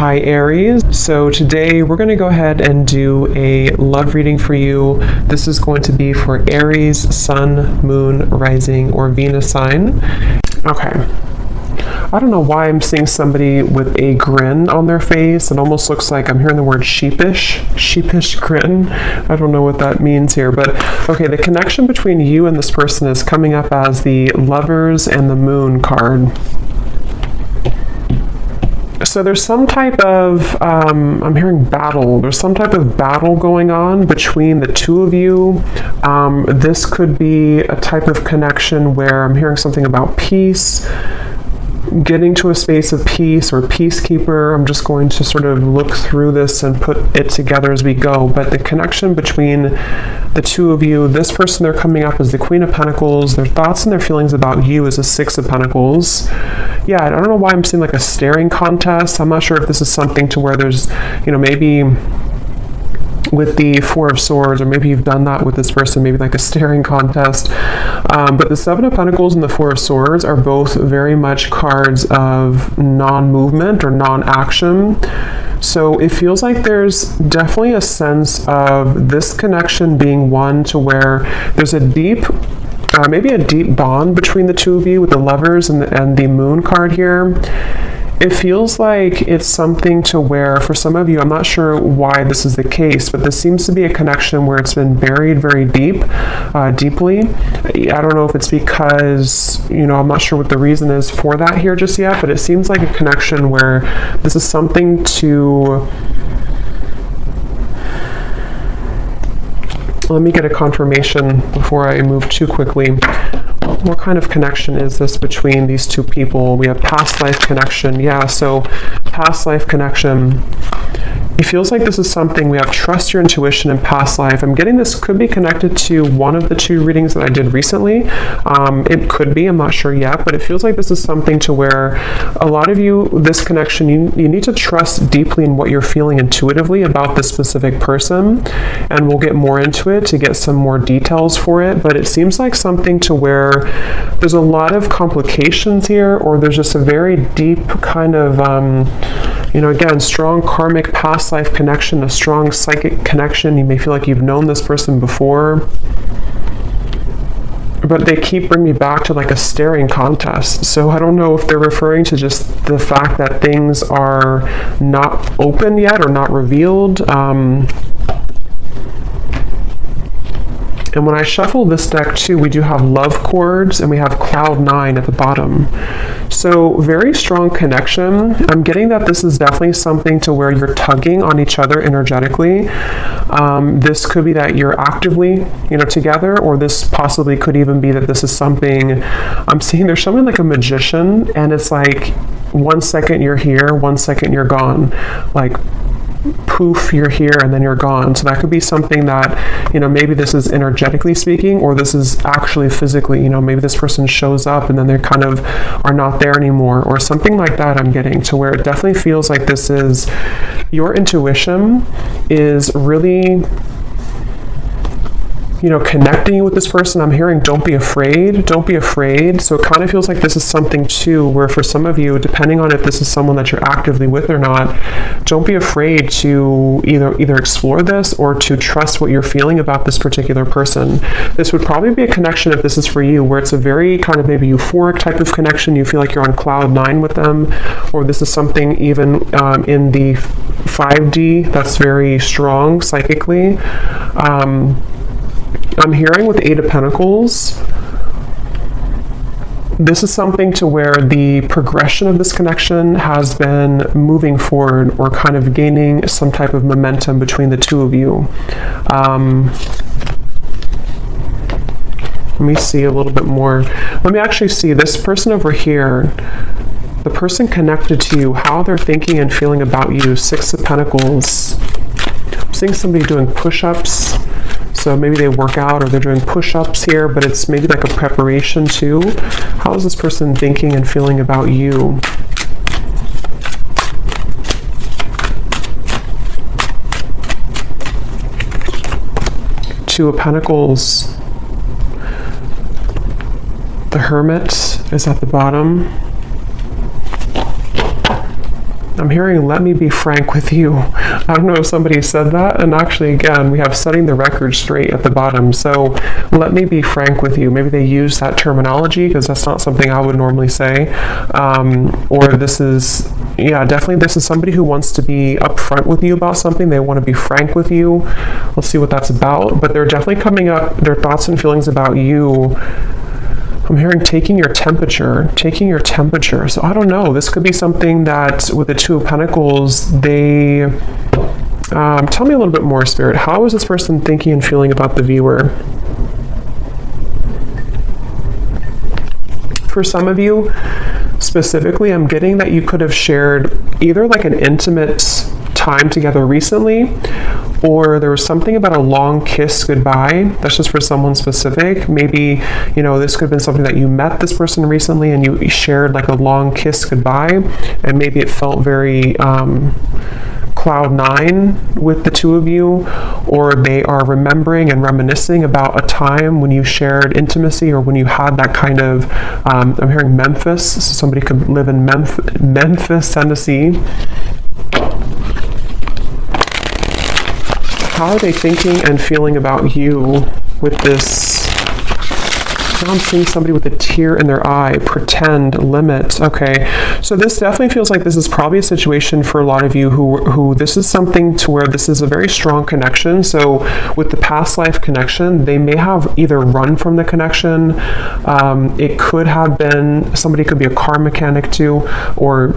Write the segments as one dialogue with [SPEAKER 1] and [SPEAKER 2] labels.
[SPEAKER 1] Hi Aries. So today we're going to go ahead and do a love reading for you. This is going to be for Aries, Sun, Moon, Rising, or Venus sign. Okay. I don't know why I'm seeing somebody with a grin on their face. It almost looks like I'm hearing the word sheepish grin. I don't know what that means here, but okay, the connection between you and this person is coming up as the Lovers and the Moon card. So there's some type of, I'm hearing battle. There's some type of battle going on between the two of you. This could be a type of connection where I'm hearing something about peace, getting to a space of peace or peacekeeper. I'm just going to sort of look through this and put it together as we go. But the connection between the two of you, this person, they're coming up as the Queen of Pentacles. Their thoughts and their feelings about you is a Six of Pentacles. Yeah, I don't know why I'm seeing like a staring contest. I'm not sure if this is something to where there's, maybe with the Four of Swords, or maybe you've done that with this person, maybe like a staring contest. But the Seven of Pentacles and the Four of Swords are both very much cards of non-movement or non-action. So it feels like there's definitely a sense of this connection being one to where there's a deep, maybe a deep bond between the two of you with the Lovers and the Moon card here. It feels like it's something to where, for some of you, I'm not sure why this is the case, but this seems to be a connection where it's been buried very deeply. I don't know if it's because, I'm not sure what the reason is for that here just yet, but it seems like a connection where this is something to... Let me get a confirmation before I move too quickly. What kind of connection is this between these two people? We have past life connection. Yeah, so past life connection. It feels like this is something, we have trust your intuition in past life. I'm getting this could be connected to one of the two readings that I did recently. It could be, I'm not sure yet, but it feels like this is something to where a lot of you, this connection, you need to trust deeply in what you're feeling intuitively about this specific person. And we'll get more into it to get some more details for it. But it seems like something to where there's a lot of complications here, or there's just a very deep kind of, again, strong karmic past life connection, a strong psychic connection. You may feel like you've known this person before, but they keep bringing me back to like a staring contest. So I don't know if they're referring to just the fact that things are not open yet or not revealed. And when I shuffle this deck too, we do have love chords and we have cloud 9 at the bottom. So very strong connection. I'm getting that this is definitely something to where you're tugging on each other energetically. This could be that you're actively, together, or this possibly could even be that this is something, I'm seeing there's something like a magician, and it's like 1 second you're here, 1 second you're gone. Like, poof, you're here and then you're gone. So that could be something that, maybe this is energetically speaking, or this is actually physically, maybe this person shows up and then they kind of are not there anymore, or something like that. I'm getting to where it definitely feels like this is, your intuition is really, connecting with this person. I'm hearing don't be afraid. So it kind of feels like this is something too where for some of you, depending on if this is someone that you're actively with or not, don't be afraid to either explore this or to trust what you're feeling about this particular person. This would probably be a connection, if this is for you, where it's a very kind of maybe euphoric type of connection. You feel like you're on cloud 9 with them, or this is something even in the 5D that's very strong psychically. I'm hearing with Eight of Pentacles, this is something to where the progression of this connection has been moving forward, or kind of gaining some type of momentum between the two of you. Let me see a little bit more. Let me actually see this person over here, the person connected to you, how they're thinking and feeling about you. Six of Pentacles. I'm seeing somebody doing push-ups. So maybe they work out or they're doing push-ups here, but it's maybe like a preparation too. How is this person thinking and feeling about you? Two of Pentacles. The Hermit is at the bottom. I'm hearing, let me be frank with you. I don't know if somebody said that. And actually, again, we have setting the record straight at the bottom. So let me be frank with you. Maybe they use that terminology because that's not something I would normally say. Or this is, yeah, definitely this is somebody who wants to be upfront with you about something. They want to be frank with you. Let's see what that's about. But they're definitely coming up, their thoughts and feelings about you. I'm hearing taking your temperature. So I don't know. This could be something that with the Two of Pentacles, they... tell me a little bit more, Spirit. How is this person thinking and feeling about the viewer? For some of you, specifically, I'm getting that you could have shared either like an intimate time together recently, or there was something about a long kiss goodbye. That's just for someone specific. Maybe, you know, this could have been something that you met this person recently and you shared like a long kiss goodbye, and maybe it felt very cloud nine with the two of you, or they are remembering and reminiscing about a time when you shared intimacy or when you had that kind of, I'm hearing Memphis, so somebody could live in Memphis, Tennessee. How are they thinking and feeling about you with this? Now I'm seeing somebody with a tear in their eye, pretend, limit. Okay, so this definitely feels like this is probably a situation for a lot of you who this is something to where this is a very strong connection. So with the past life connection, they may have either run from the connection. It could have been, somebody could be a car mechanic too, or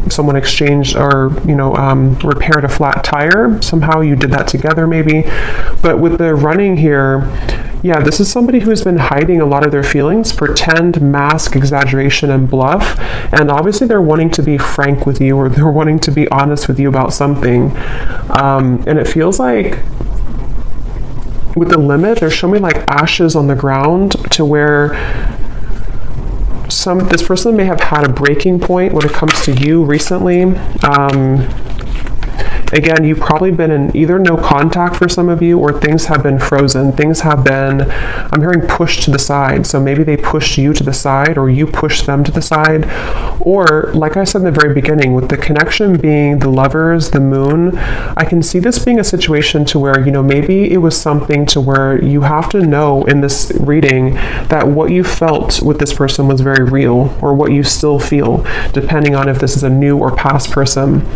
[SPEAKER 1] someone exchanged or, you know, repaired a flat tire. Somehow you did that together maybe. But with the running here, yeah, this is somebody who's been hiding a lot of their feelings, pretend, mask, exaggeration, and bluff. And obviously they're wanting to be frank with you, or they're wanting to be honest with you about something. And it feels like with the limit, they're showing me like ashes on the ground, to where this person may have had a breaking point when it comes to you recently. Again, you've probably been in either no contact for some of you, or things have been frozen. Things have been, I'm hearing, pushed to the side. So maybe they pushed you to the side, or you pushed them to the side. Or, like I said in the very beginning, with the connection being the Lovers, the Moon, I can see this being a situation to where, you know, maybe it was something to where you have to know in this reading that what you felt with this person was very real, or what you still feel, depending on if this is a new or past person.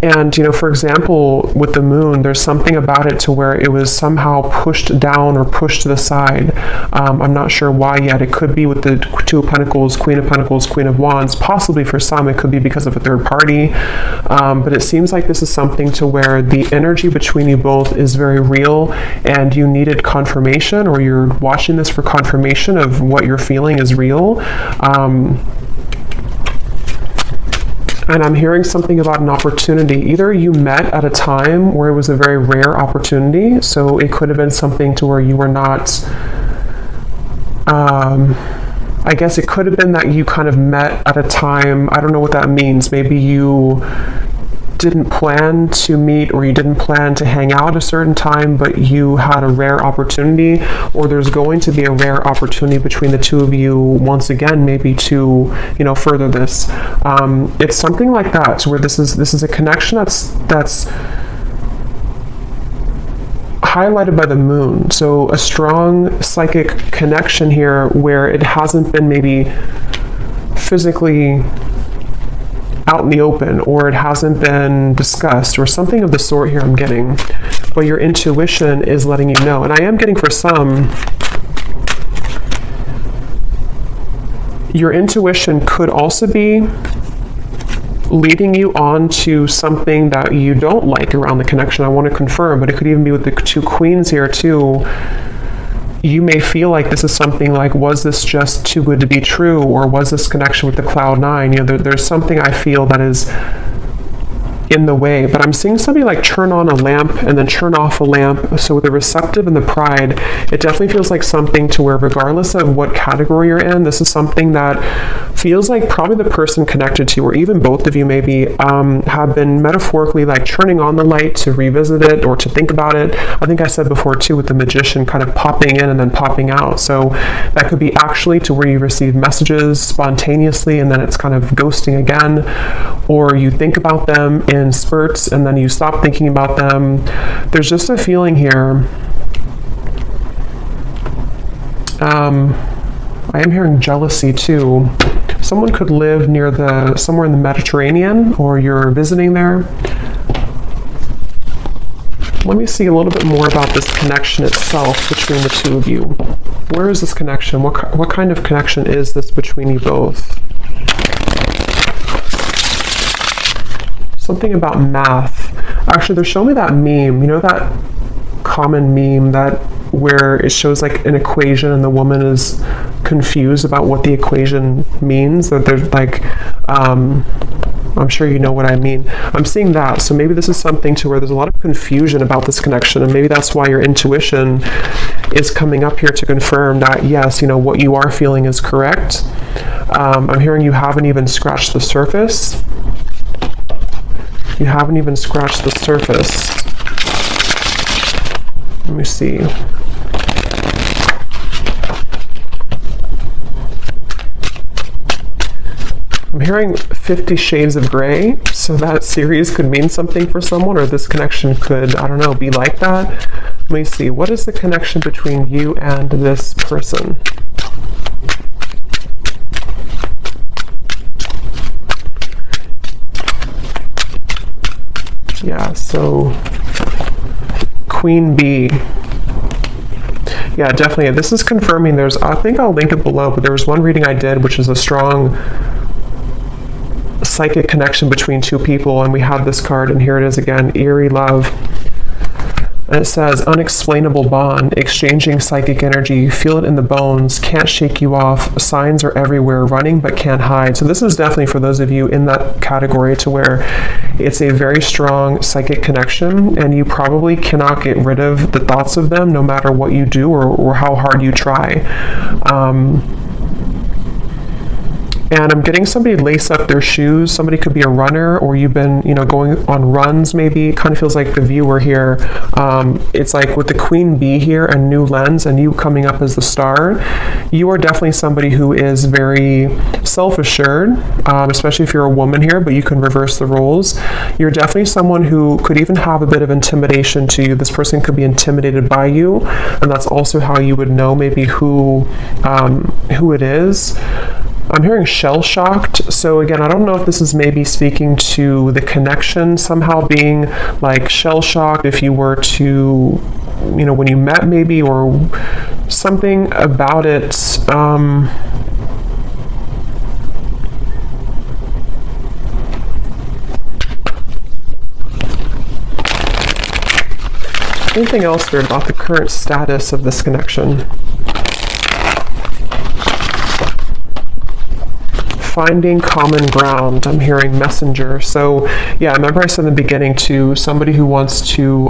[SPEAKER 1] And, you know, for example, with the Moon, there's something about it to where it was somehow pushed down or pushed to the side. I'm not sure why yet. It could be with the Two of Pentacles, Queen of Wands. Possibly for some, it could be because of a third party. But it seems like this is something to where the energy between you both is very real, and you needed confirmation, or you're watching this for confirmation of what you're feeling is real. And I'm hearing something about an opportunity. Either you met at a time where it was a very rare opportunity, so it could have been something to where you were not, I guess it could have been that you kind of met at a time, I don't know what that means. Maybe you didn't plan to meet, or you didn't plan to hang out at a certain time, but you had a rare opportunity, or there's going to be a rare opportunity between the two of you once again, maybe to, you know, further this. It's something like that, where this is a connection that's highlighted by the Moon. So a strong psychic connection here, where it hasn't been maybe physically out in the open, or it hasn't been discussed, or something of the sort here I'm getting, but your intuition is letting you know. And I am getting, for some, your intuition could also be leading you on to something that you don't like around the connection. I want to confirm, but it could even be with the two Queens here too. You may feel like this is something like, was this just too good to be true, or was this connection with the Cloud Nine? You know, there's something I feel that is in the way, but I'm seeing somebody like turn on a lamp and then turn off a lamp. So with the Receptive and the Pride, it definitely feels like something to where, regardless of what category you're in, this is something that feels like probably the person connected to you, or even both of you maybe, have been metaphorically like turning on the light to revisit it or to think about it. I think I said before too, with the Magician kind of popping in and then popping out. So that could be actually to where you receive messages spontaneously and then it's kind of ghosting again, or you think about them in spurts and then you stop thinking about them. There's just a feeling here. I am hearing jealousy too. Someone could live somewhere in the Mediterranean, or you're visiting there. Let me see a little bit more about this connection itself between the two of you. Where is this connection? What kind of connection is this between you both? Something about math. Actually, they're showing me that meme. You know that common meme where it shows like an equation and the woman is confused about what the equation means? That there's like, I'm sure you know what I mean. I'm seeing that. So maybe this is something to where there's a lot of confusion about this connection, and maybe that's why your intuition is coming up here to confirm that, yes, you know, what you are feeling is correct. I'm hearing you haven't even scratched the surface. You haven't even scratched the surface. Let me see. I'm hearing 50 Shades of Grey, so that series could mean something for someone, or this connection could, I don't know, be like that. Let me see. What is the connection between you and this person? Yeah, so Queen Bee. Yeah, definitely. This is confirming I think I'll link it below, but there was one reading I did, which is a strong psychic connection between two people, and we had this card, and here it is again, Aries Love. And it says, unexplainable bond, exchanging psychic energy, feel it in the bones, can't shake you off, signs are everywhere, running but can't hide. So this is definitely for those of you in that category to where it's a very strong psychic connection, and you probably cannot get rid of the thoughts of them no matter what you do or how hard you try. And I'm getting somebody lace up their shoes. Somebody could be a runner, or you've been, you know, going on runs maybe. It kind of feels like the viewer here. It's like with the Queen Bee here and New Lens and you coming up as the star, you are definitely somebody who is very self-assured, especially if you're a woman here, but you can reverse the roles. You're definitely someone who could even have a bit of intimidation to you. This person could be intimidated by you, and that's also how you would know maybe who it is. I'm hearing shell-shocked. So again, I don't know if this is maybe speaking to the connection somehow being like shell-shocked if you were to, you know, when you met maybe, or something about it. Anything else weird about the current status of this connection? Finding common ground. I'm hearing messenger. So yeah, remember I said in the beginning to somebody who wants to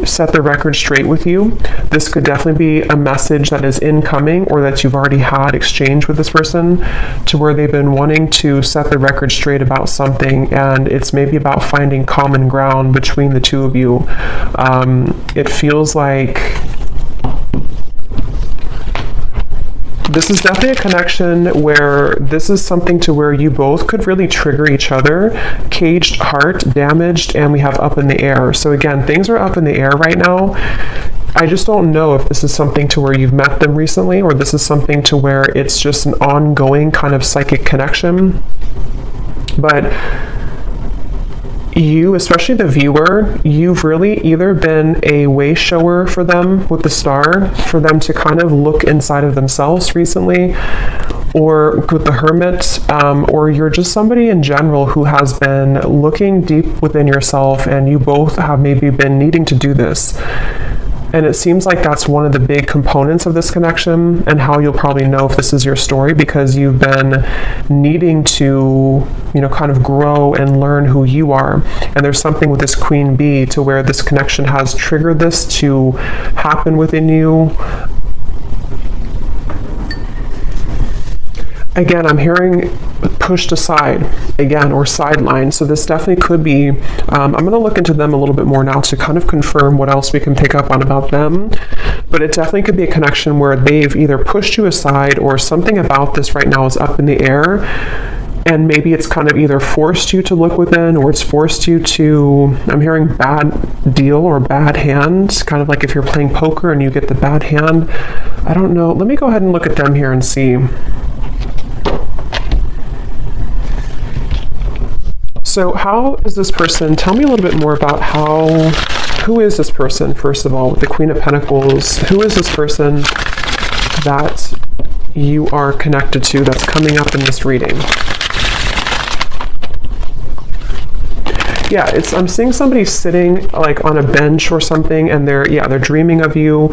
[SPEAKER 1] set the record straight with you. This could definitely be a message that is incoming, or that you've already had exchange with this person, to where they've been wanting to set the record straight about something, and it's maybe about finding common ground between the two of you. It feels like this is definitely a connection where this is something to where you both could really trigger each other. Caged heart, damaged, and we have up in the air. So again, things are up in the air right now. I just don't know if this is something to where you've met them recently, or this is something to where it's just an ongoing kind of psychic connection. But you, especially the viewer, you've really either been a way shower for them with the star, for them to kind of look inside of themselves recently, or with the Hermit, or you're just somebody in general who has been looking deep within yourself, and you both have maybe been needing to do this. And it seems like that's one of the big components of this connection, and how you'll probably know if this is your story, because you've been needing to, you know, kind of grow and learn who you are. And there's something with this Queen Bee to where this connection has triggered this to happen within you. again, I'm hearing pushed aside again, or sidelined. So this definitely could be, I'm going to look into them a little bit more now to kind of confirm what else we can pick up on about them. But it definitely could be a connection where they've either pushed you aside, or something about this right now is up in the air. And maybe it's kind of either forced you to look within, or it's forced you to, I'm hearing bad deal or bad hand, kind of like if you're playing poker and you get the bad hand. I don't know. Let me go ahead and look at them here and see. So how is this person, tell me a little bit more about who is this person, first of all, with the Queen of Pentacles? Who is this person that you are connected to that's coming up in this reading? Yeah, I'm seeing somebody sitting like on a bench or something, and they're dreaming of you,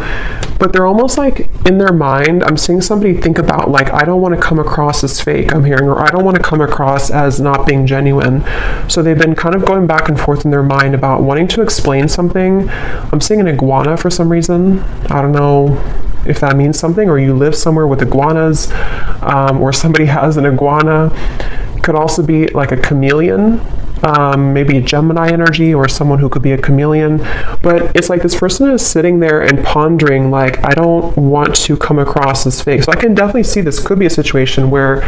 [SPEAKER 1] but they're almost like in their mind, I'm seeing somebody think about like, I don't want to come across as fake, I'm hearing, or I don't want to come across as not being genuine. So they've been kind of going back and forth in their mind about wanting to explain something. I'm seeing an iguana for some reason. I don't know if that means something, or you live somewhere with iguanas, or somebody has an iguana. It could also be like a chameleon. Maybe a Gemini energy, or someone who could be a chameleon. But it's like this person is sitting there and pondering like, I don't want to come across as fake. So I can definitely see this could be a situation where,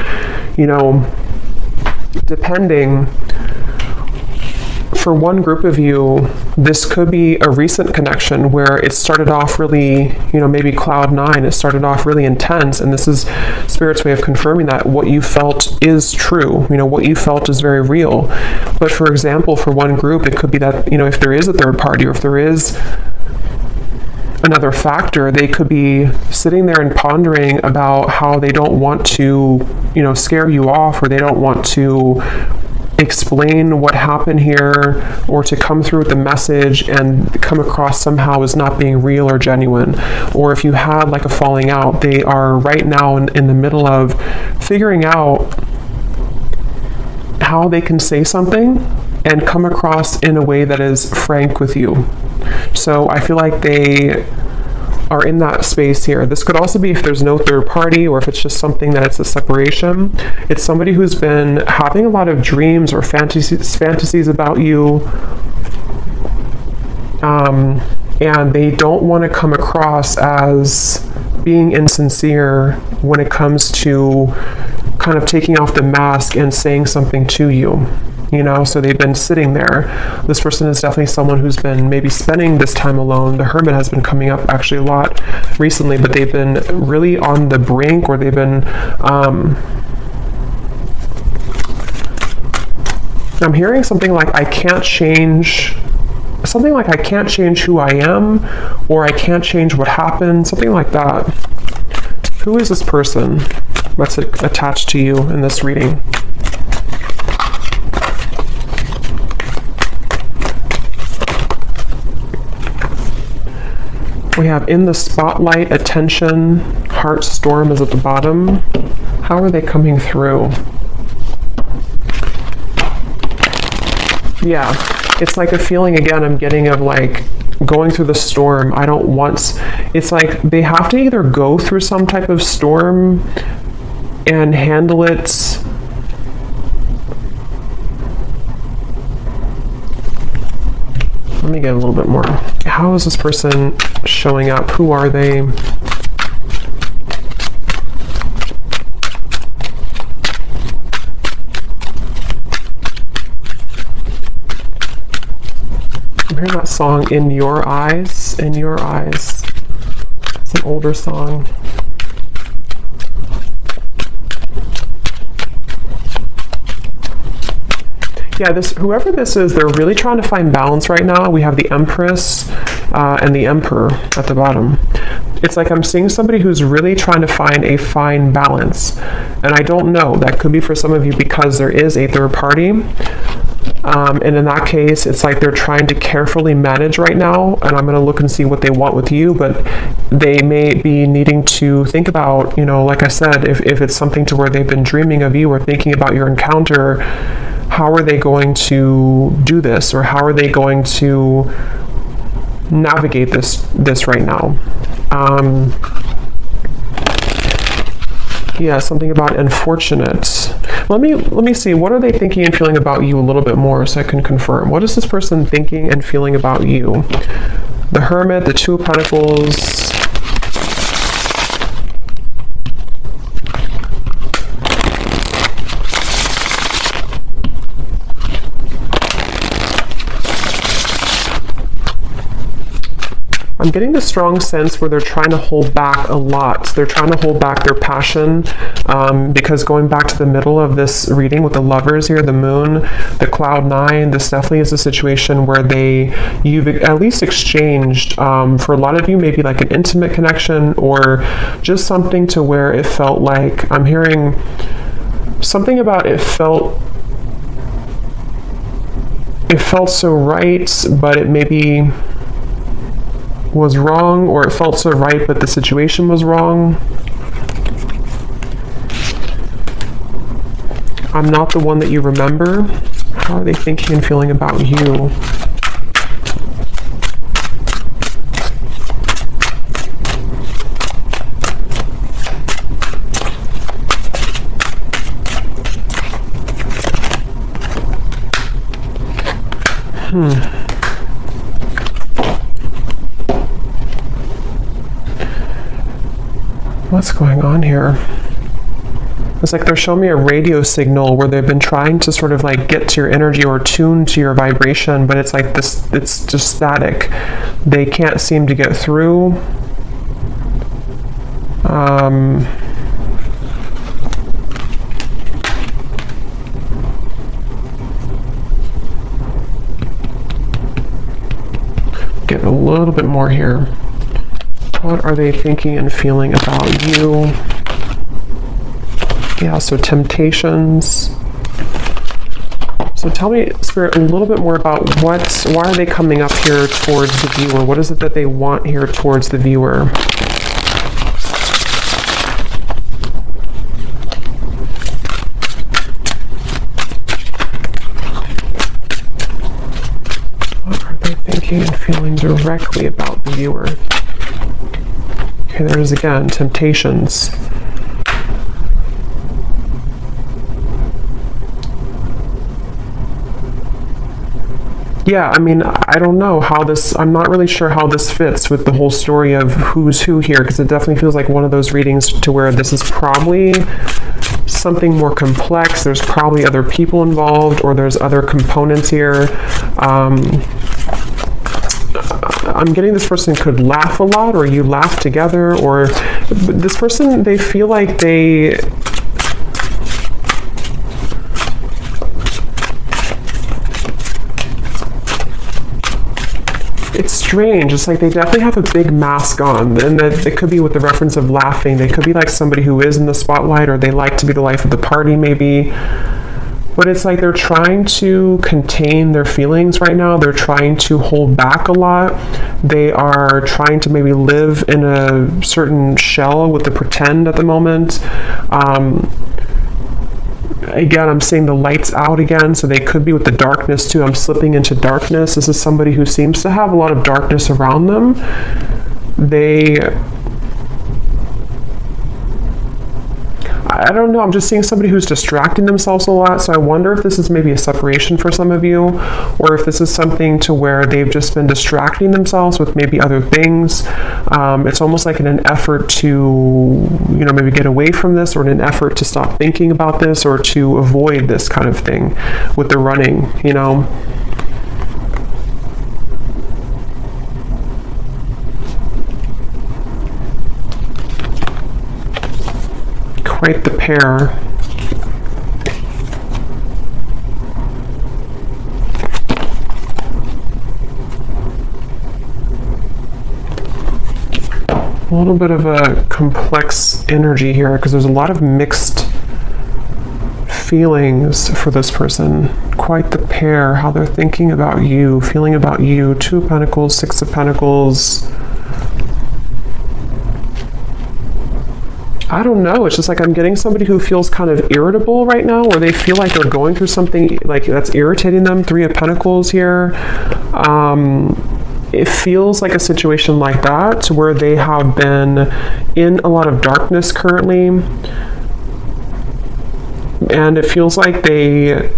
[SPEAKER 1] you know, depending, for one group of you, this could be a recent connection where it started off really, you know, maybe cloud nine, it started off really intense, and this is Spirit's way of confirming that what you felt is true, you know, what you felt is very real. But for example, for one group, it could be that, you know, if there is a third party, or if there is another factor, they could be sitting there and pondering about how they don't want to, you know, scare you off, or they don't want to explain what happened here, or to come through with the message and come across somehow as not being real or genuine. Or if you had like a falling out, they are right now in the middle of figuring out how they can say something and come across in a way that is frank with you. So I feel like they are in that space here. This could also be if there's no third party, or if it's just something that it's a separation. It's somebody who's been having a lot of dreams or fantasies about you, and they don't want to come across as being insincere when it comes to kind of taking off the mask and saying something to you. You know, so they've been sitting there. This person is definitely someone who's been maybe spending this time alone. The Hermit has been coming up actually a lot recently, but they've been really on the brink, or they've been, I'm hearing something like, I can't change who I am, or I can't change what happened, something like that. Who is this person that's attached to you in this reading? We have in the spotlight, attention, heart storm is at the bottom. How are they coming through? Yeah, it's like a feeling again I'm getting of like going through the storm. I don't want, it's like they have to either go through some type of storm and handle it. Let me get a little bit more. How is this person showing up? Who are they? I'm hearing that song, In Your Eyes, In Your Eyes. It's an older song. Yeah, whoever this is, they're really trying to find balance right now. We have the Empress and the Emperor at the bottom. It's like I'm seeing somebody who's really trying to find a fine balance. And I don't know, that could be for some of you because there is a third party. And in that case, it's like they're trying to carefully manage right now, and I'm going to look and see what they want with you, but they may be needing to think about, you know, like I said, if it's something to where they've been dreaming of you or thinking about your encounter, how are they going to do this, or how are they going to navigate this right now? Yeah, something about unfortunate. Let me see. What are they thinking and feeling about you a little bit more so I can confirm. What is this person thinking and feeling about you? The Hermit, the Two of Pentacles. I'm getting the strong sense where they're trying to hold back a lot. They're trying to hold back their passion because going back to the middle of this reading with the Lovers here, the Moon, the Cloud 9, this definitely is a situation where you've at least exchanged, for a lot of you, maybe like an intimate connection or just something to where it felt like, I'm hearing something about it felt so right, but it maybe was wrong, or it felt so right but the situation was wrong. I'm not the one that you remember. How are they thinking and feeling about you? What's going on here? It's like they're showing me a radio signal where they've been trying to sort of like get to your energy or tune to your vibration, but it's like this, it's just static. They can't seem to get through. Get a little bit more here. What are they thinking and feeling about you? Yeah, so temptations. So tell me, Spirit, a little bit more about why are they coming up here towards the viewer? What is it that they want here towards the viewer? What are they thinking and feeling directly about the viewer? Okay, there's again, temptations. Yeah, I mean, I don't know how this, I'm not really sure how this fits with the whole story of who's who here, because it definitely feels like one of those readings to where this is probably something more complex. There's probably other people involved, or there's other components here. I'm getting this person could laugh a lot, or you laugh together, or this person, they feel like it's strange. It's like they definitely have a big mask on, and that it could be with the reference of laughing. They could be like somebody who is in the spotlight, or they like to be the life of the party maybe. But it's like they're trying to contain their feelings right now. They're trying to hold back a lot. They are trying to maybe live in a certain shell with the pretend at the moment. Again, I'm seeing the lights out again, so they could be with the darkness too. I'm slipping into darkness. This is somebody who seems to have a lot of darkness around them. I don't know, I'm just seeing somebody who's distracting themselves a lot, so I wonder if this is maybe a separation for some of you, or if this is something to where they've just been distracting themselves with maybe other things. It's almost like in an effort to, maybe get away from this, or in an effort to stop thinking about this, or to avoid this kind of thing with the running, Quite the pair. A little bit of a complex energy here, because there's a lot of mixed feelings for this person. Quite the pair, how they're thinking about you, feeling about you. Two of Pentacles, Six of Pentacles. I don't know, it's just like I'm getting somebody who feels kind of irritable right now, or they feel like they're going through something like that's irritating them. Three of Pentacles here. It feels like a situation like that, where they have been in a lot of darkness currently. And it feels like they...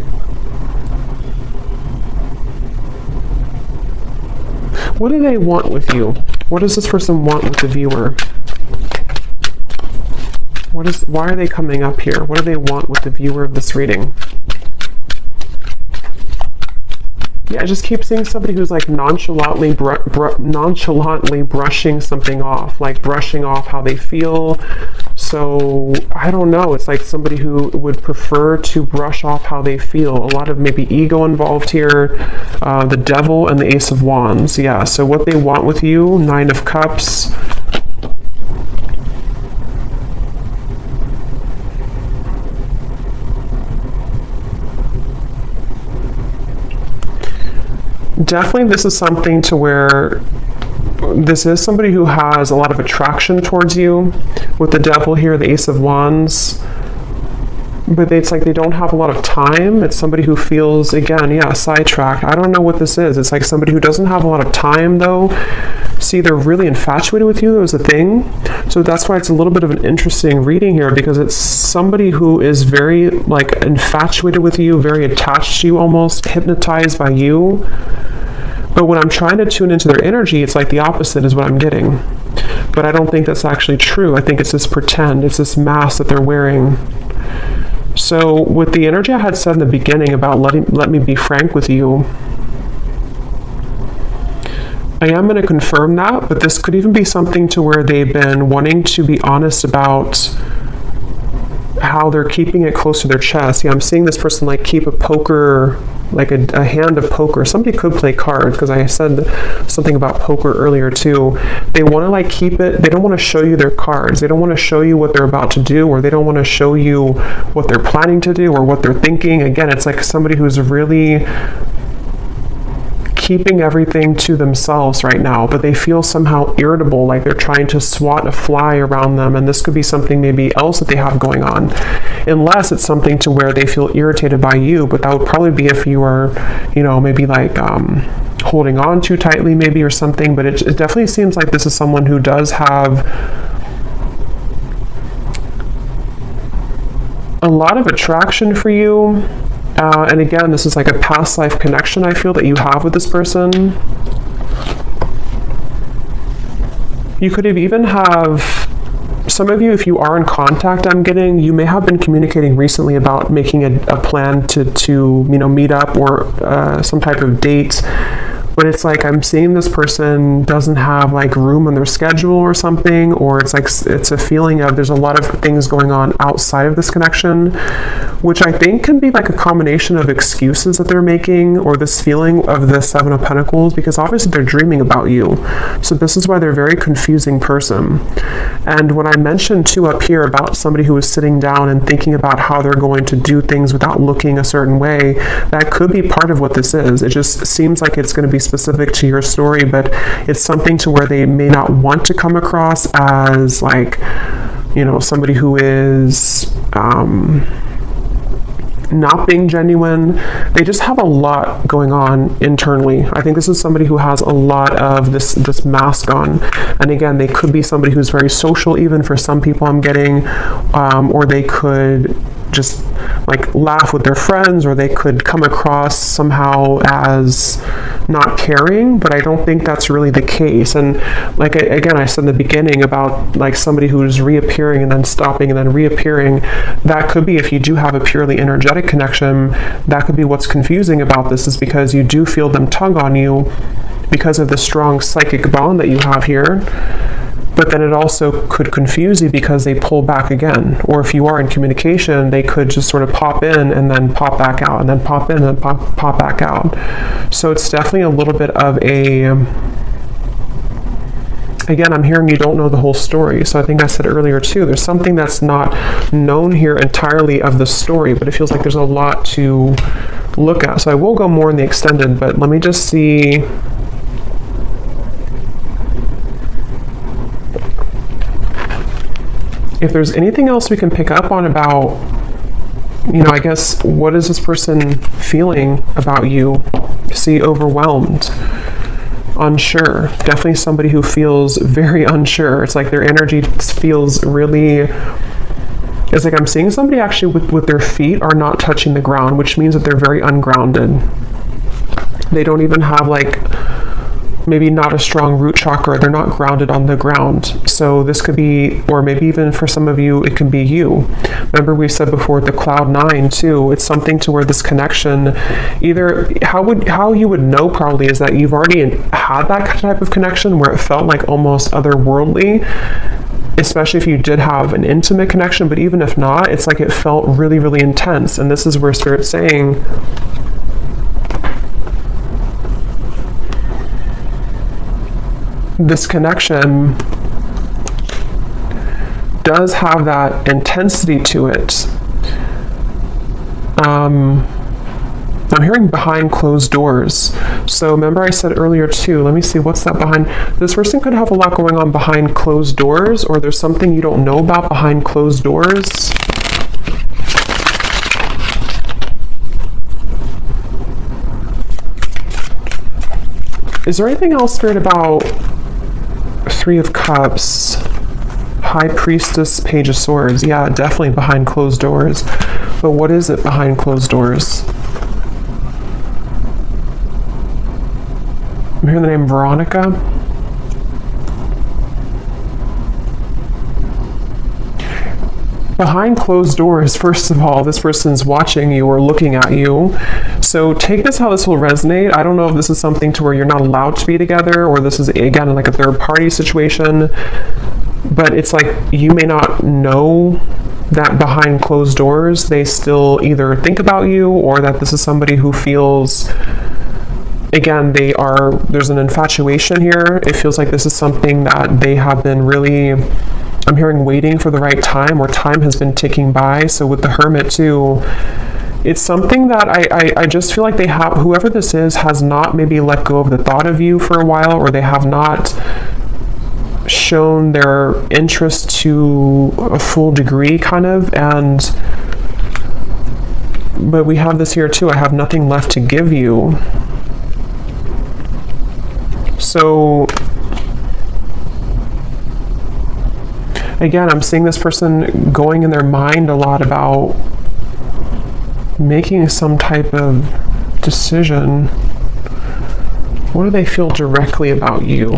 [SPEAKER 1] What do they want with you? What does this person want with the viewer? Why are they coming up here? What do they want with the viewer of this reading? Yeah, I just keep seeing somebody who's like nonchalantly brushing something off, like brushing off how they feel. So I don't know. It's like somebody who would prefer to brush off how they feel. A lot of maybe ego involved here. The Devil and the Ace of Wands. Yeah. So what they want with you, Nine of Cups. Definitely this is something to where this is somebody who has a lot of attraction towards you. With the Devil here, the Ace of Wands. But it's like they don't have a lot of time. It's somebody who feels, again, yeah, sidetracked. I don't know what this is. It's like somebody who doesn't have a lot of time, though. See, they're really infatuated with you. That was a thing. So that's why it's a little bit of an interesting reading here, because it's somebody who is very, like, infatuated with you, very attached to you, almost hypnotized by you. But when I'm trying to tune into their energy, it's like the opposite is what I'm getting. But I don't think that's actually true. I think it's this pretend. It's this mask that they're wearing. So with the energy I had said in the beginning about let me be frank with you, I am going to confirm that, but this could even be something to where they've been wanting to be honest about how they're keeping it close to their chest. Yeah, I'm seeing this person like keep a poker, like a hand of poker. Somebody could play cards, because I said something about poker earlier too. They want to like keep it, they don't want to show you their cards. They don't want to show you what they're about to do, or they don't want to show you what they're planning to do or what they're thinking. Again, it's like somebody who's really keeping everything to themselves right now, but they feel somehow irritable, like they're trying to swat a fly around them. And this could be something maybe else that they have going on, unless it's something to where they feel irritated by you. But that would probably be if you are, you know, maybe like holding on too tightly maybe or something. But it definitely seems like this is someone who does have a lot of attraction for you. And again, this is like a past life connection I feel that you have with this person. You could even have, some of you, if you are in contact, I'm getting, you may have been communicating recently about making a plan to you know, meet up or some type of date. But it's like I'm seeing this person doesn't have like room on their schedule or something, or it's like it's a feeling of there's a lot of things going on outside of this connection, which I think can be like a combination of excuses that they're making, or this feeling of the Seven of Pentacles, because obviously they're dreaming about you. So this is why they're a very confusing person. And when I mentioned too up here about somebody who is sitting down and thinking about how they're going to do things without looking a certain way, that could be part of what this is. It just seems like it's going to be specific to your story, but it's something to where they may not want to come across as like, you know, somebody who is not being genuine. They just have a lot going on internally. I think this is somebody who has a lot of this mask on. And again, they could be somebody who's very social, even for some people I'm getting, or they could just like laugh with their friends, or they could come across somehow as not caring, but I don't think that's really the case. And like again, I said in the beginning about like somebody who's reappearing and then stopping and then reappearing, that could be, if you do have a purely energetic connection, that could be what's confusing about this, is because you do feel them tug on you because of the strong psychic bond that you have here. But then it also could confuse you because they pull back again. Or if you are in communication, they could just sort of pop in and then pop back out, and then pop in and then pop back out. So it's definitely a little bit of a... Again, I'm hearing you don't know the whole story. So I think I said earlier too, there's something that's not known here entirely of the story, but it feels like there's a lot to look at. So I will go more in the extended, but let me just see... if there's anything else we can pick up on about, you know, I guess, what is this person feeling about you? See, overwhelmed, unsure. Definitely somebody who feels very unsure. It's like their energy feels really It's like I'm seeing somebody actually with their feet are not touching the ground, which means that they're very ungrounded. They don't even have like maybe not a strong root chakra. They're not grounded on the ground. So this could be, or maybe even for some of you, it can be you. Remember we said before the cloud 9 too, it's something to where this connection, either how you would know probably is that you've already had that type of connection where it felt like almost otherworldly, especially if you did have an intimate connection, but even if not, it's like it felt really, really intense. And this is where Spirit's saying, this connection does have that intensity to it. I'm hearing behind closed doors. So remember I said earlier too, let me see, what's that behind? This person could have a lot going on behind closed doors, or there's something you don't know about behind closed doors. Is there anything else, Spirit, about Three of Cups, High Priestess, Page of Swords? Yeah, definitely behind closed doors. But what is it behind closed doors? I'm hearing the name Veronica. Behind closed doors, first of all, this person's watching you or looking at you. So take this how this will resonate. I don't know if this is something to where you're not allowed to be together, or this is, again, like a third party situation. But it's like you may not know that behind closed doors, they still either think about you, or that this is somebody who feels, again, there's an infatuation here. It feels like this is something that they have been really, I'm hearing, waiting for the right time, or time has been ticking by. So with the Hermit too, it's something that I just feel like they have, whoever this is has not maybe let go of the thought of you for a while, or they have not shown their interest to a full degree kind of. But we have this here too, I have nothing left to give you. So again, I'm seeing this person going in their mind a lot about making some type of decision. What do they feel directly about you?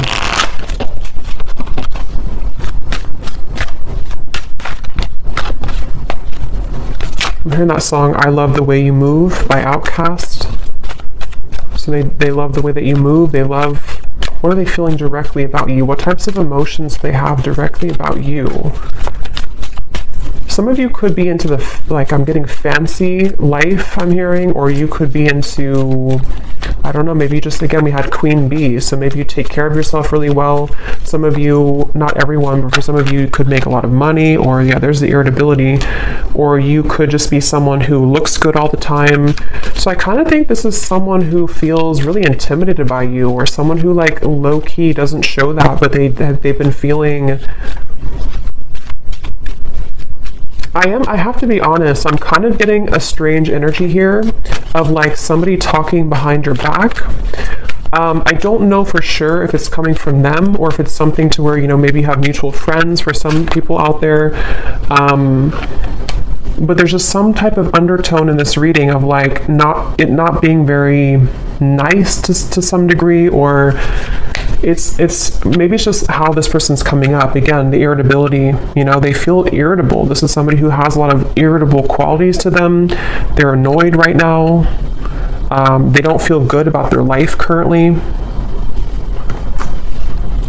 [SPEAKER 1] I'm hearing that song, I Love the Way You Move by Outkast. So they love the way that you move. They love, what are they feeling directly about you? What types of emotions they have directly about you? Some of you could be into the, like, I'm getting fancy life, I'm hearing, or you could be into, I don't know, maybe just, again, we had Queen Bee, so maybe you take care of yourself really well. Some of you, not everyone, but for some of you, could make a lot of money, or yeah, there's the irritability, or you could just be someone who looks good all the time. So I kind of think this is someone who feels really intimidated by you, or someone who, like, low-key doesn't show that, but they've been feeling, I have to be honest, I'm kind of getting a strange energy here of like somebody talking behind your back. I don't know for sure if it's coming from them, or if it's something to where, you know, maybe you have mutual friends for some people out there. But there's just some type of undertone in this reading of like not being very nice to some degree, or it's maybe it's just how this person's coming up. Again, the irritability, you know, they feel irritable. This is somebody who has a lot of irritable qualities to them. They're annoyed right now. They don't feel good about their life currently.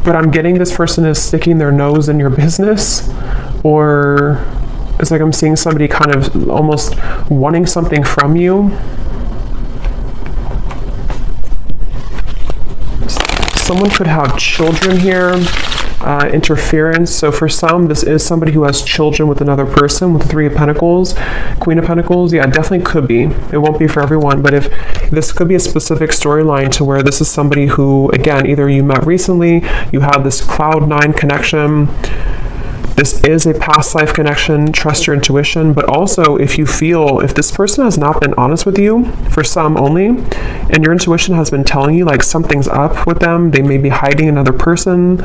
[SPEAKER 1] But I'm getting this person is sticking their nose in your business, or it's like I'm seeing somebody kind of almost wanting something from you. Someone could have children here, interference. So for some, this is somebody who has children with another person, with the Three of Pentacles, Queen of Pentacles. Yeah, definitely could be. It won't be for everyone, but if this could be a specific storyline to where this is somebody who, again, either you met recently, you have this cloud 9 connection. This is a past life connection. Trust your intuition. But also, if this person has not been honest with you, for some only, and your intuition has been telling you like something's up with them, they may be hiding another person,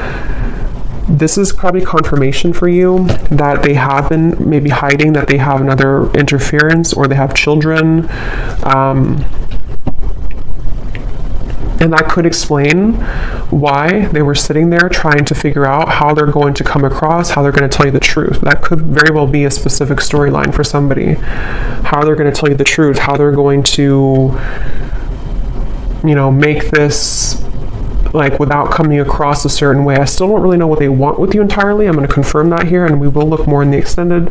[SPEAKER 1] This is probably confirmation for you that they have been maybe hiding, that they have another interference, or they have children. And that could explain why they were sitting there trying to figure out how they're going to come across, how they're going to tell you the truth. That could very well be a specific storyline for somebody. How they're going to tell you the truth, how they're going to, you know, make this like without coming across a certain way. I still don't really know what they want with you entirely. I'm going to confirm that here, and we will look more in the extended.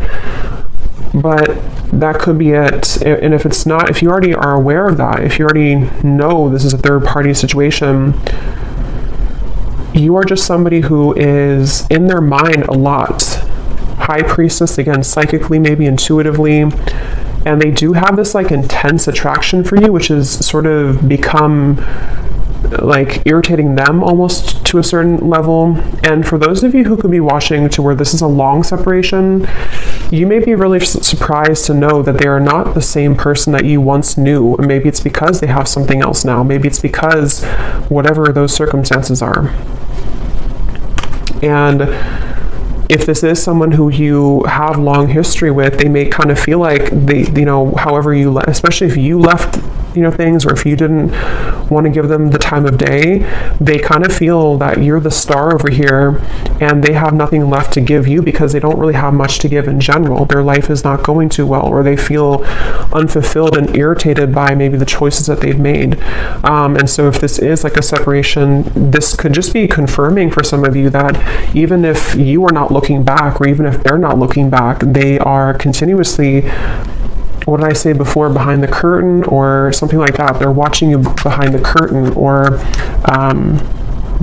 [SPEAKER 1] But that could be it. And if it's not, if you already are aware of that, if you already know this is a third party situation, you are just somebody who is in their mind a lot. High priestess, again, psychically, maybe intuitively. And they do have this like intense attraction for you, which has sort of become like irritating them almost to a certain level. And for those of you who could be watching to where this is a long separation, you may be really surprised to know that they are not the same person that you once knew. And maybe it's because they have something else now. Maybe it's because whatever those circumstances are. And if this is someone who you have long history with, they may kind of feel like they, you know, however you, especially if you left, you know, things, or if you didn't want to give them the time of day, they kind of feel that you're the star over here and they have nothing left to give you because they don't really have much to give in general. Their life is not going too well, or they feel unfulfilled and irritated by maybe the choices that they've made. And so if this is like a separation, this could just be confirming for some of you that even if you are not looking back, or even if they're not looking back, they are continuously, what did I say before, behind the curtain or something like that. They're watching you behind the curtain, or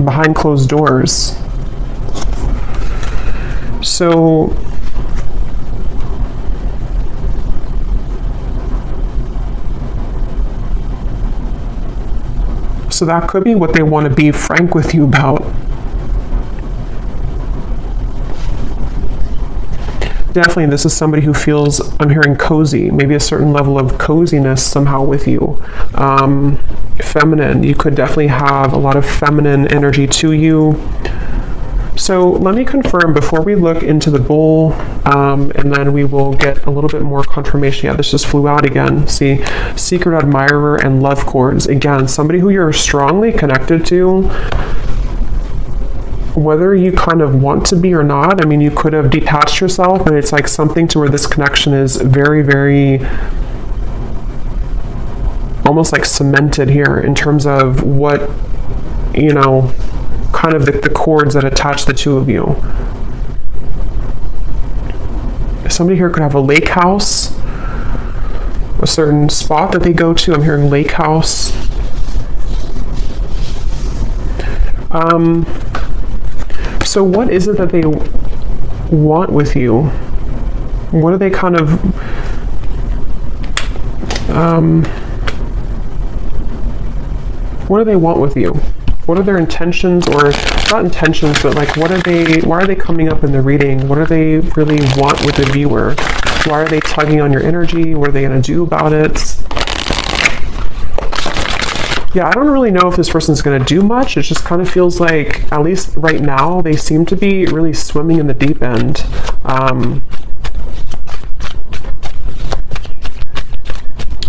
[SPEAKER 1] behind closed doors. So that could be what they want to be frank with you about. Definitely, this is somebody who feels, I'm hearing cozy, maybe a certain level of coziness somehow with you. Feminine, you could definitely have a lot of feminine energy to you. So let me confirm before we look into the bull, and then we will get a little bit more confirmation. Yeah, this just flew out again. See, secret admirer and love cords. Again, somebody who you're strongly connected to, whether you kind of want to be or not. I mean, you could have detached yourself, but it's like something to where this connection is very, very almost like cemented here in terms of what, you know, kind of the cords that attach the two of you. Somebody here could have a lake house, a certain spot that they go to. I'm hearing lake house. So what is it that they want with you? What are they kind of, what do they want with you? What are their intentions, or not intentions, but like what are they, why are they coming up in the reading? What do they really want with the viewer? Why are they tugging on your energy? What are they going to do about it? Yeah, I don't really know if this person's going to do much. It just kind of feels like, at least right now, they seem to be really swimming in the deep end.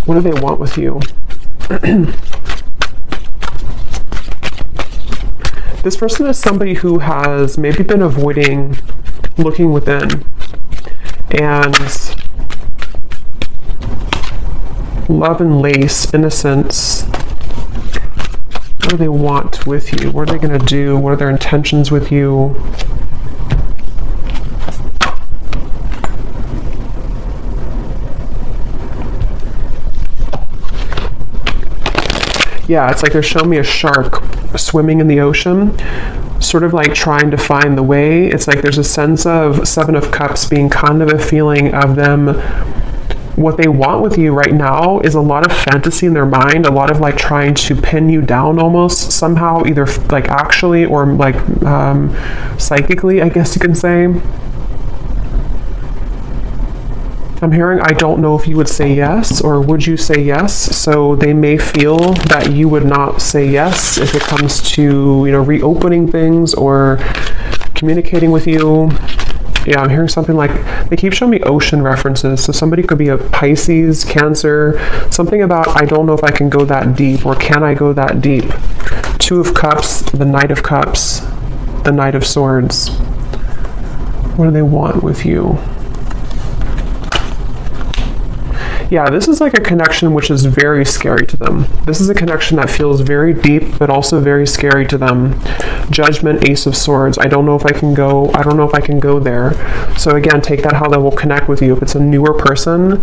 [SPEAKER 1] What do they want with you? This person is somebody who has maybe been avoiding looking within. And love and lace, innocence. What do they want with you? What are they going to do? What are their intentions with you? Yeah, it's like they're showing me a shark swimming in the ocean, sort of like trying to find the way. It's like there's a sense of Seven of Cups being kind of a feeling of them. What they want with you right now is a lot of fantasy in their mind, a lot of like trying to pin you down almost somehow, either like actually or like psychically, I guess you can say. I'm hearing, I don't know if you would say yes, or would you say yes? So they may feel that you would not say yes if it comes to, you know, reopening things or communicating with you. Yeah, I'm hearing something like, they keep showing me ocean references. So somebody could be a Pisces, Cancer, something about, I don't know if I can go that deep, or can I go that deep? Two of Cups, the Knight of Cups, the Knight of Swords. What do they want with you? Yeah, this is like a connection which is very scary to them. This is a connection that feels very deep, but also very scary to them. Judgment, Ace of Swords. I don't know if I can go there. So again, take that how that will connect with you. If it's a newer person,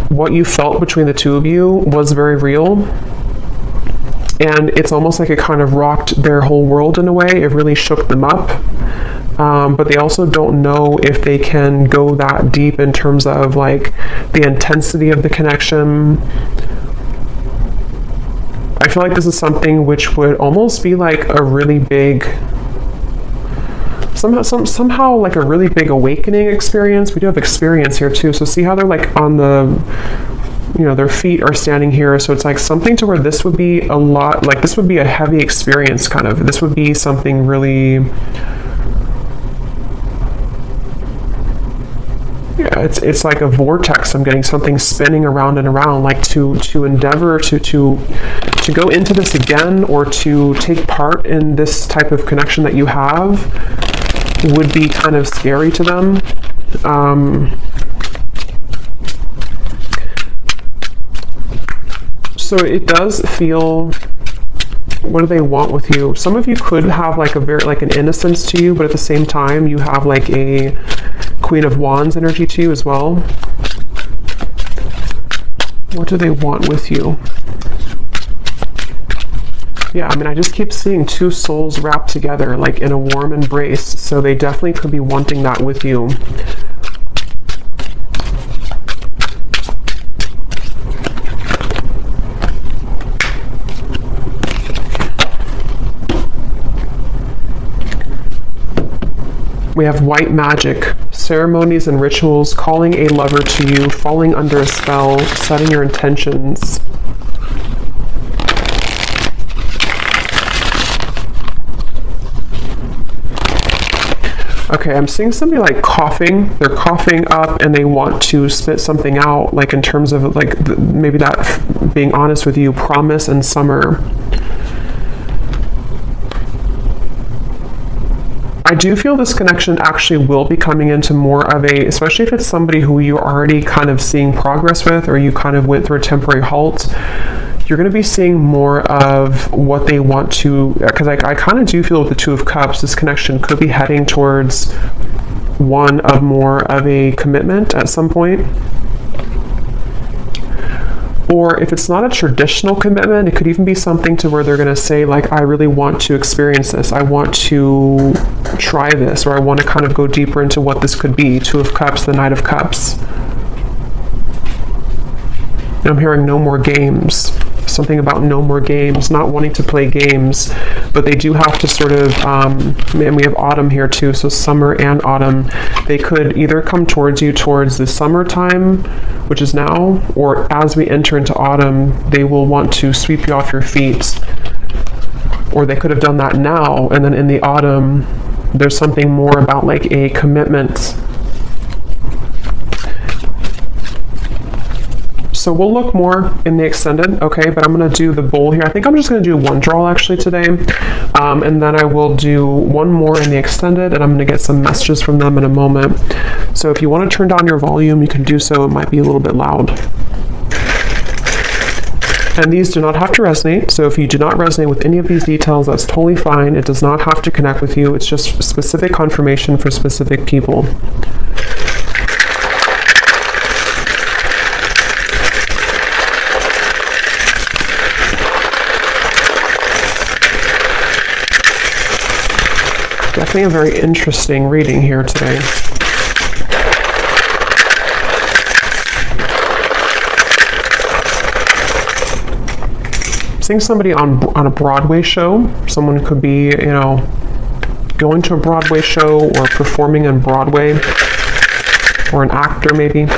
[SPEAKER 1] what you felt between the two of you was very real. And it's almost like it kind of rocked their whole world in a way. It really shook them up. But they also don't know if they can go that deep in terms of like the intensity of the connection. I feel like this is something which would almost be like a really big, somehow like a really big awakening experience. We do have experience here too. So see how they're like on the, you know, their feet are standing here. So it's like something to where this would be a lot, like this would be a heavy experience kind of. This would be something really, yeah, it's like a vortex. I'm getting something spinning around and around, like to endeavor to go into this again, or to take part in this type of connection that you have would be kind of scary to them. So it does feel, what do they want with you? Some of you could have like a very, like an innocence to you, but at the same time you have like a Queen of Wands energy to you as well. What do they want with you? Yeah, I mean, I just keep seeing two souls wrapped together, like in a warm embrace. So they definitely could be wanting that with you. We have white magic, ceremonies and rituals, calling a lover to you, falling under a spell, setting your intentions. Okay, I'm seeing somebody like coughing. They're coughing up and they want to spit something out, like in terms of like maybe that, being honest with you, promise and summer. I do feel this connection actually will be coming into more of a, especially if it's somebody who you're already kind of seeing progress with, or you kind of went through a temporary halt, you're going to be seeing more of what they want to, because I kind of do feel with the Two of Cups, this connection could be heading towards one of more of a commitment at some point. Or if it's not a traditional commitment, it could even be something to where they're going to say, like, I really want to experience this. I want to try this, or I want to kind of go deeper into what this could be. Two of Cups, the Knight of Cups. And I'm hearing no more games. Something about no more games, not wanting to play games, but they do have to sort of, and we have autumn here too, so summer and autumn. They could either come towards you towards the summertime, which is now, or as we enter into autumn, they will want to sweep you off your feet. Or they could have done that now, and then in the autumn, there's something more about like a commitment. So we'll look more in the extended, okay, but I'm going to do the bowl here. I think I'm just going to do one draw actually today, and then I will do one more in the extended, and I'm going to get some messages from them in a moment. So if you want to turn down your volume, you can do so. It might be a little bit loud. And these do not have to resonate, so if you do not resonate with any of these details, that's totally fine. It does not have to connect with you. It's just specific confirmation for specific people. Definitely a very interesting reading here today. Seeing somebody on a Broadway show. Someone could be, you know, going to a Broadway show or performing on Broadway, or an actor maybe.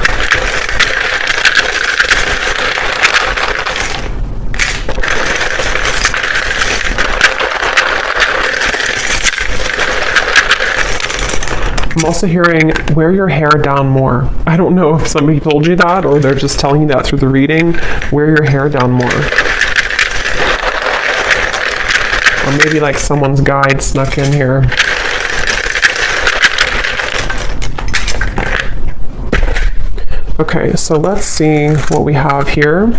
[SPEAKER 1] I'm also hearing wear your hair down more. I don't know if somebody told you that or they're just telling you that through the reading. Wear your hair down more. Or maybe like someone's guide snuck in here. Okay, so let's see what we have here.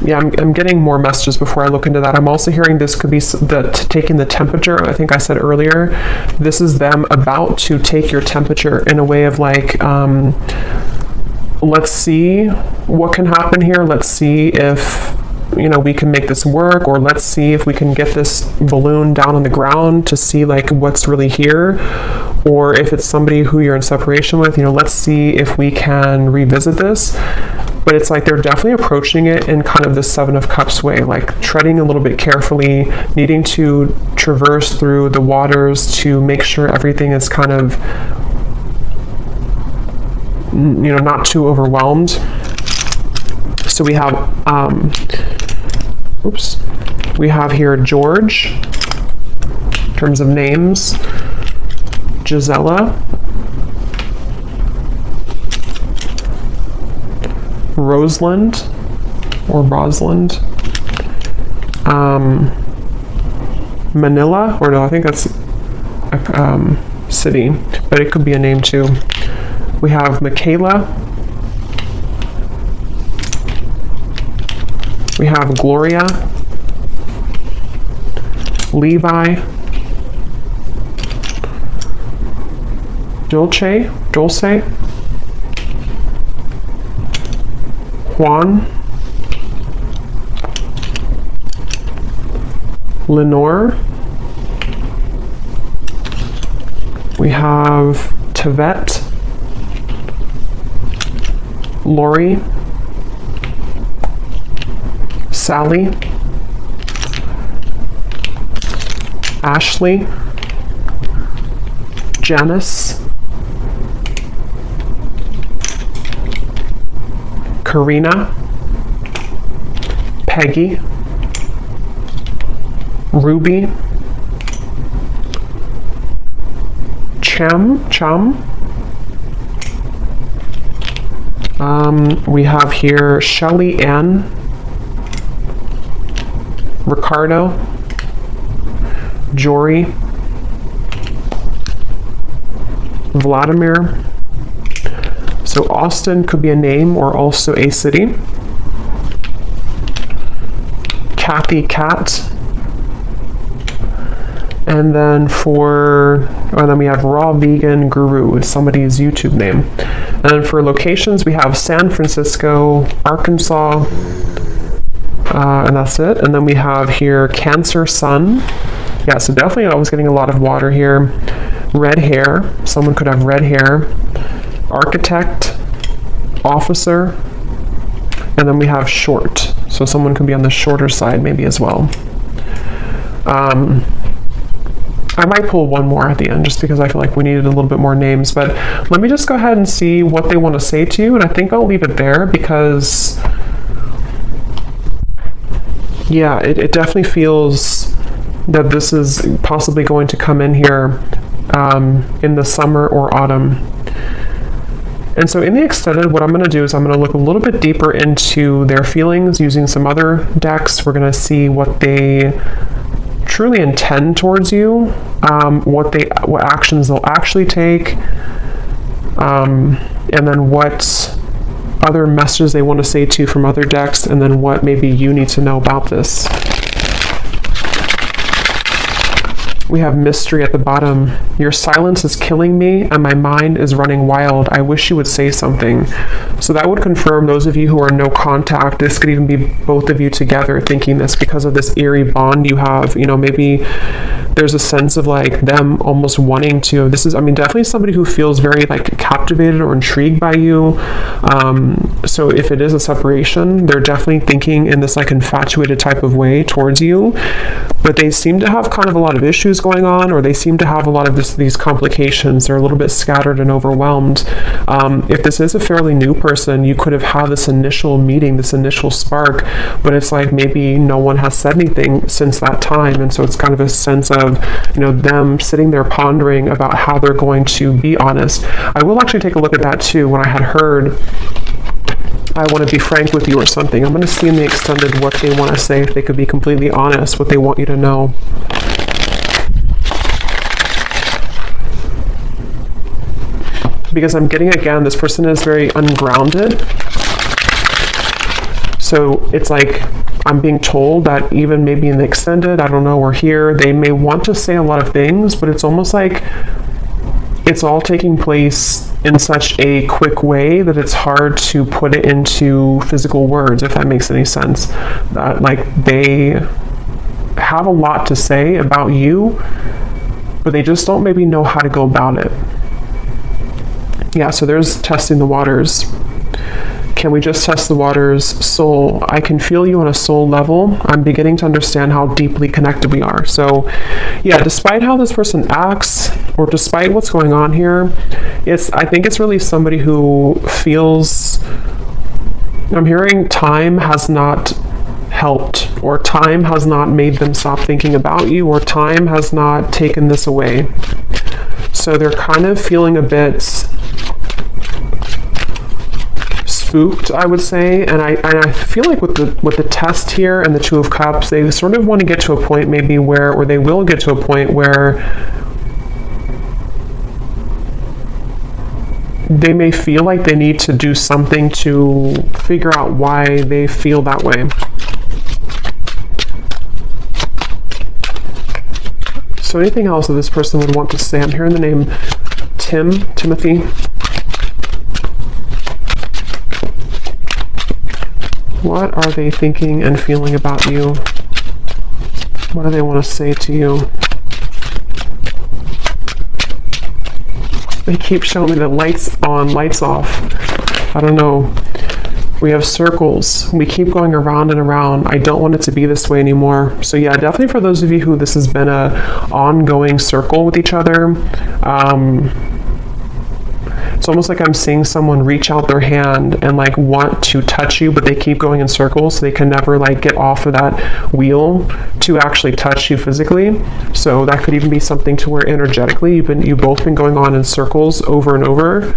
[SPEAKER 1] Yeah, I'm getting more messages before I look into that. I'm also hearing this could be taking the temperature. I think I said earlier, this is them about to take your temperature in a way of like, let's see what can happen here. Let's see if, you know, we can make this work, or let's see if we can get this balloon down on the ground to see like what's really here. Or if it's somebody who you're in separation with, you know, let's see if we can revisit this. But it's like they're definitely approaching it in kind of the Seven of Cups way, like treading a little bit carefully, needing to traverse through the waters to make sure everything is kind of, you know, not too overwhelmed. So we have, we have here George, in terms of names, Gisela, Rosalind, Manila, or no, I think that's a city, but it could be a name too. We have Michaela, we have Gloria, Levi, Dulce, Juan, Lenore, we have Tevet, Lori, Sally, Ashley, Janice, Karina, Peggy, Ruby, Chum. We have here Shelly Ann, Ricardo, Jory, Vladimir. So Austin could be a name or also a city. Kathy Cat. And then then we have Raw Vegan Guru, is somebody's YouTube name. And then for locations, we have San Francisco, Arkansas, and that's it. And then we have here Cancer Sun. Yeah, so definitely I was getting a lot of water here. Red hair, someone could have red hair. Architect, officer, and then we have short. So someone could be on the shorter side maybe as well. I might pull one more at the end just because I feel like we needed a little bit more names, but let me just go ahead and see what they want to say to you, and I think I'll leave it there because, yeah, it definitely feels that this is possibly going to come in here in the summer or autumn. And so in the extended, what I'm going to do is I'm going to look a little bit deeper into their feelings using some other decks. We're going to see what they truly intend towards you, what actions they'll actually take, and then what other messages they want to say to you from other decks, and then what maybe you need to know about this. We have mystery at the bottom. Your silence is killing me and my mind is running wild. I wish you would say something. So that would confirm those of you who are no contact. This could even be both of you together thinking this because of this eerie bond you have. You know, maybe there's a sense of like them almost wanting to. This is, I mean, definitely somebody who feels very like captivated or intrigued by you. So if it is a separation, they're definitely thinking in this like infatuated type of way towards you. but they seem to have kind of a lot of issues going on, or they seem to have a lot of these complications. They're a little bit scattered and overwhelmed. If this is a fairly new person, you could have had this initial meeting, this initial spark, but it's like maybe no one has said anything since that time, and so it's kind of a sense of, you know, them sitting there pondering about how they're going to be honest. I will actually take a look at that too. When I had heard I want to be frank with you or something, I'm going to see in the extended what they want to say, if they could be completely honest, what they want you to know. Because I'm getting, again, this person is very ungrounded. So it's like I'm being told that even maybe in the extended, I don't know, or here, they may want to say a lot of things, but it's almost like it's all taking place in such a quick way that it's hard to put it into physical words, if that makes any sense. That like they have a lot to say about you, but they just don't maybe know how to go about it. Yeah, so there's testing the waters. Can we just test the waters? Soul. I can feel you on a soul level. I'm beginning to understand how deeply connected we are. So yeah, despite how this person acts, or despite what's going on here, I think it's really somebody who feels, I'm hearing time has not helped, or time has not made them stop thinking about you, or time has not taken this away. So they're kind of feeling a bit spooked, I would say, and I feel like with the test here and the Two of Cups, they sort of want to get to a point maybe where, or they will get to a point where they may feel like they need to do something to figure out why they feel that way. So anything else that this person would want to say? I'm hearing the name Timothy. What are they thinking and feeling about you? What do they want to say to you? They keep showing me the lights on, lights off. I don't know. We have circles. We keep going around and around. I don't want it to be this way anymore. So yeah, definitely for those of you who this has been a ongoing circle with each other, it's almost like I'm seeing someone reach out their hand and like want to touch you, but they keep going in circles, so they can never like get off of that wheel to actually touch you physically. So that could even be something to where energetically you've both been going on in circles over and over.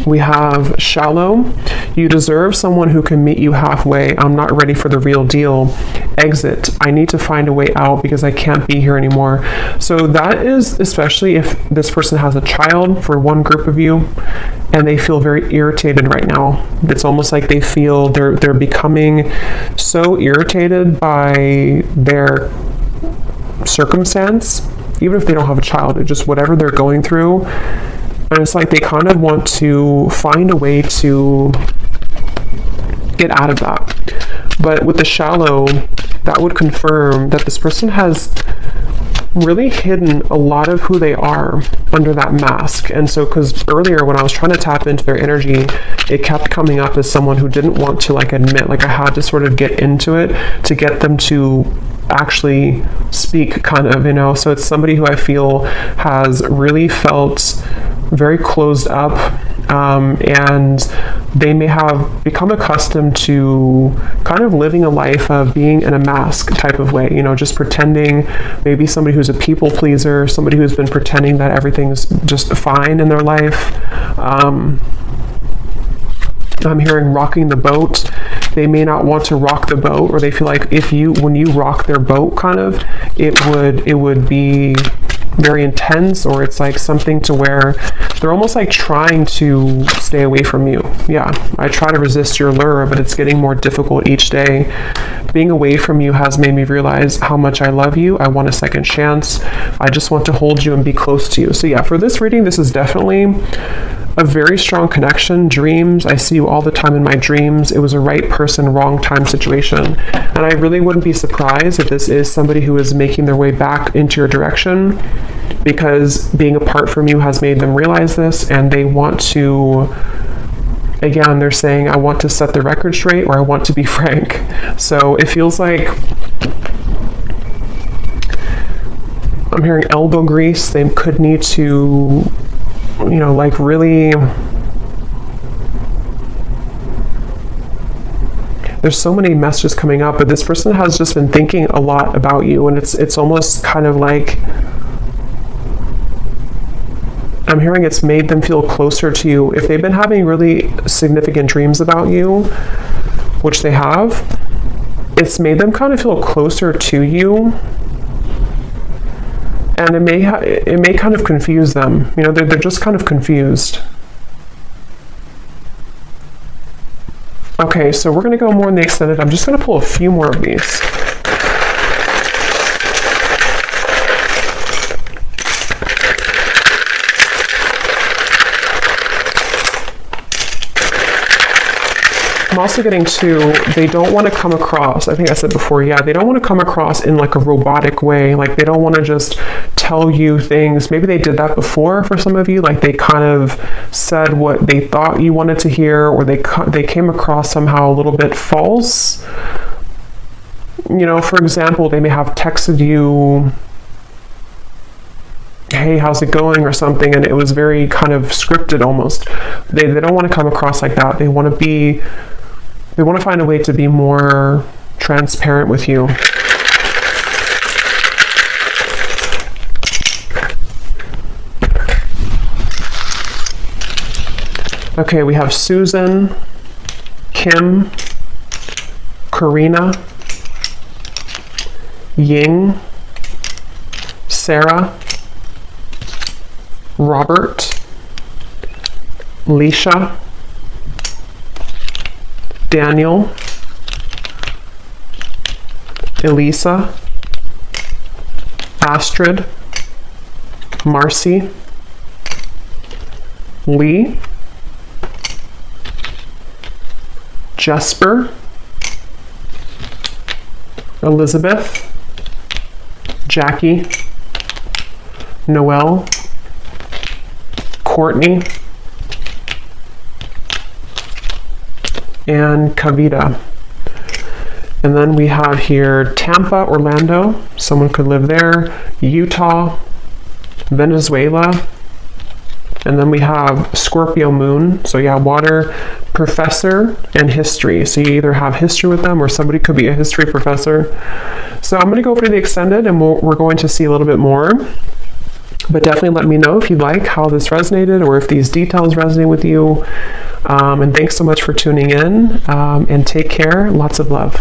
[SPEAKER 1] We have shallow. You deserve someone who can meet you halfway. I'm not ready for the real deal. Exit. I need to find a way out because I can't be here anymore. So that is especially if this person has a child, for one group of you, and they feel very irritated right now. It's almost like they feel they're becoming so irritated by their circumstance, even if they don't have a child, it's just whatever they're going through. And it's like they kind of want to find a way to get out of that. But with the shallow, that would confirm that this person has really hidden a lot of who they are under that mask. And so, because earlier when I was trying to tap into their energy, it kept coming up as someone who didn't want to like admit, like I had to sort of get into it to get them to actually speak, kind of, you know. So it's somebody who I feel has really felt very closed up, and they may have become accustomed to kind of living a life of being in a mask type of way, you know, just pretending, maybe somebody who's a people pleaser, somebody who's been pretending that everything's just fine in their life. I'm hearing rocking the boat. They may not want to rock the boat, or they feel like when you rock their boat, kind of, it would be very intense, or it's like something to where they're almost like trying to stay away from you. Yeah, I try to resist your lure, but it's getting more difficult each day. Being away from you has made me realize how much I love you. I want a second chance. I just want to hold you and be close to you. So yeah, for this reading, this is definitely a very strong connection. Dreams, I see you all the time in my dreams. It was a right person, wrong time situation. And I really wouldn't be surprised if this is somebody who is making their way back into your direction, because being apart from you has made them realize this, and they want to Again, they're saying, I want to set the record straight, or I want to be frank. So it feels like I'm hearing elbow grease. They could need to, you know, like really, there's so many messages coming up, but this person has just been thinking a lot about you, and it's almost kind of like, I'm hearing it's made them feel closer to you. If they've been having really significant dreams about you, which they have, it's made them kind of feel closer to you. And it may kind of confuse them. You know, they're just kind of confused. Okay, so we're going to go more in the extended. I'm just going to pull a few more of these. I'm also getting to, they don't want to come across, I think I said before, yeah, they don't want to come across in like a robotic way. Like they don't want to just tell you things. Maybe they did that before for some of you. Like they kind of said what they thought you wanted to hear, or they came across somehow a little bit false. You know, for example, they may have texted you, hey, how's it going, or something, and it was very kind of scripted almost. They don't want to come across like that. They want to find a way to be more transparent with you. Okay, we have Susan, Kim, Karina, Ying, Sarah, Robert, Leisha, Daniel, Elisa, Astrid, Marcy, Lee, Jesper, Elizabeth, Jackie, Noelle, Courtney, and Kavita. And then we have here Tampa, Orlando, someone could live there, Utah, Venezuela, and then we have Scorpio moon, so yeah, water, professor, and history. So you either have history with them, or somebody could be a history professor. So I'm going to go over to the extended, and we're going to see a little bit more. But definitely let me know if you like how this resonated, or if these details resonate with you. And thanks so much for tuning in, and take care. Lots of love.